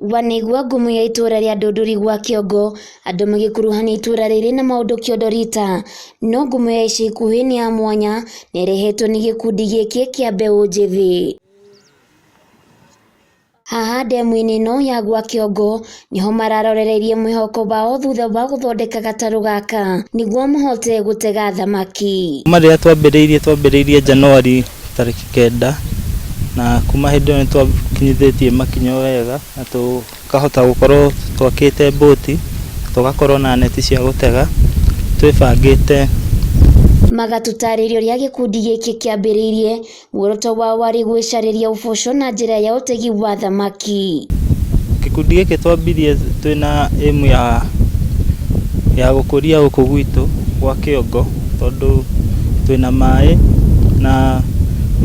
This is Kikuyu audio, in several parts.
Wanigua ngumo ya itura ria Ndũndũri gwa Kĩongo, andũ magĩkuruhania itura rĩrĩ na maũndũ kĩondo rita, no ngumo ya ica ikuhĩ nĩ ya mwanya na ĩrehetwo nĩ gĩkundi gĩkĩ kĩa mbeũ njĩthĩ. Haha ndemu-inĩ ĩno ya gwa Kĩongo niho mararorereirie mwĩhoko wao thutha wa gũthondeka gatarũ gaka nĩguo mahote gũtega thamaki. Marĩa twambĩrĩirie Januari tarĩki 9 na kuma hĩndĩ ĩyo nĩtwakinyithĩtie makinya wega na tukahota gũkorwo twakĩte boti, tugakorwo na neti cia gũtega twĩbangĩte. Magatũtarĩria ũrĩa gĩkundi gĩkĩ kĩambĩrĩirie, muoroto wao warĩ gwĩcarĩria ũboco na njĩra ya ũtegi wa thamaki. Gĩkundi gĩkĩ twambirie twĩna aim ya gũkũria gũkũ gwitũ gwa Kĩongo, tondũ twĩna maĩ na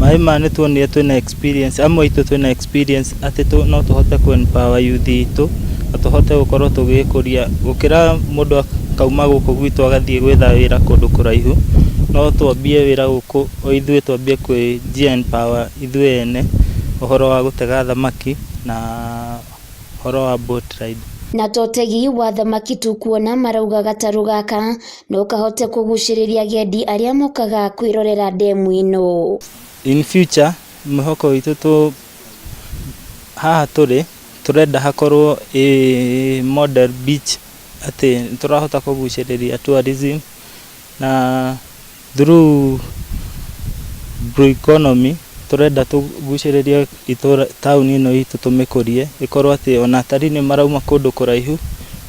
maĩ ma nĩtuonire twĩna experience, amwe itũ twĩna experience atĩ no tũhote empower youth itũ na tũhote gũkorwo tũgĩkũria gũkĩra mũndũ akauma gũkũ gwitũ agathiĩ gwetha wĩra kũndũ kũraihu. No twambie wĩra gũkũ o ithuĩ twambie empower ithuĩ ene ũhoro wa gũtega thamaki na ũhoro wa boat ride. Na totegi wa thamaki tukuona marauga gatarũ gaka no kahote kũgucĩrĩria agendi arĩa mokaga kwĩrorera ndemu ĩno. In future mwĩhoko witũ haha tũrenda hakorwo model beach, atĩ tũrahota kũgucĩrĩria tourism na through blue economy tũrenda tũgucĩrĩrie taũni ĩno itũ tũmĩkũrie ĩkorwo atĩ ona atalii nĩmarauma kũndũ kũraihu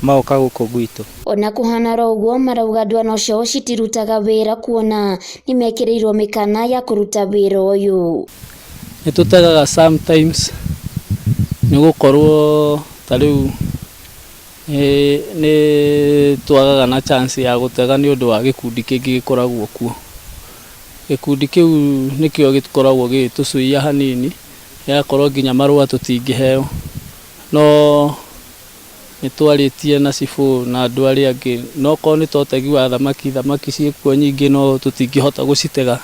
magoka gũkũ gwitũ. Ona kũhana ũguo marauga ndwano ciao citirutaga wĩra kuona nĩmekĩrĩirwo mĩkana ya kũruta wĩra ũyũ. Nĩtũtegaga sometimes nĩgũkorwo ta rĩu nĩ twagaga na chance ya gũtega nĩ ũndũ wa gĩkundi kĩngĩ gĩkoragwo kuo. Gĩkundi kĩu nĩkĩo gĩkoragwo gĩgĩtũcũia hanini, gĩgakorwo nginya marũa tũtingĩheo, no nĩtwarĩtie na cibũ na andũ arĩa angĩ, no okorwo nĩ totegi wa thamaki ciĩkuo nyingĩ no tũtingĩhota gũcitega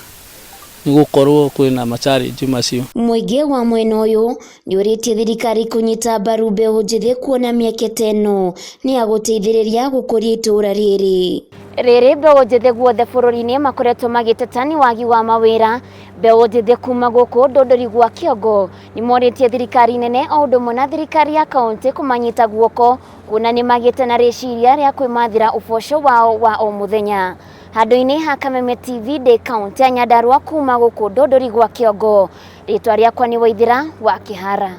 nĩgũkorwo kwĩna ma-challenge macio. Mũingĩ wa mwena ũyũ nĩũrĩtie thirikari kũnyita mbaru mbeũ njĩthĩ kuona mĩeke ĩno nĩ ya gũteithĩrĩria gũkũria itũra rĩrĩ. Rĩrĩ mbeũ njĩthĩ guothe bũrũri-inĩ makoretwo magĩteta nĩ wagi wa mawĩra. Mbeũ njĩthĩ kuma gũkũ Ndũndũri gwa Kĩongo nĩmorĩtie thirikari nene o ũndũ ũmwe na thirikari ya kaunti kũmanyita guoko kuona nĩmagĩte na rĩciria rĩa kwĩmathĩra ũboco wao wa o mũthenya. Handũ-inĩ ha Kameme TV ndĩ kaunti ya Nyandarua kuma gũkũ Ndũndũri gwa Kĩongo, rĩtwa rĩakwa nĩ Waithĩra wa Kĩhara.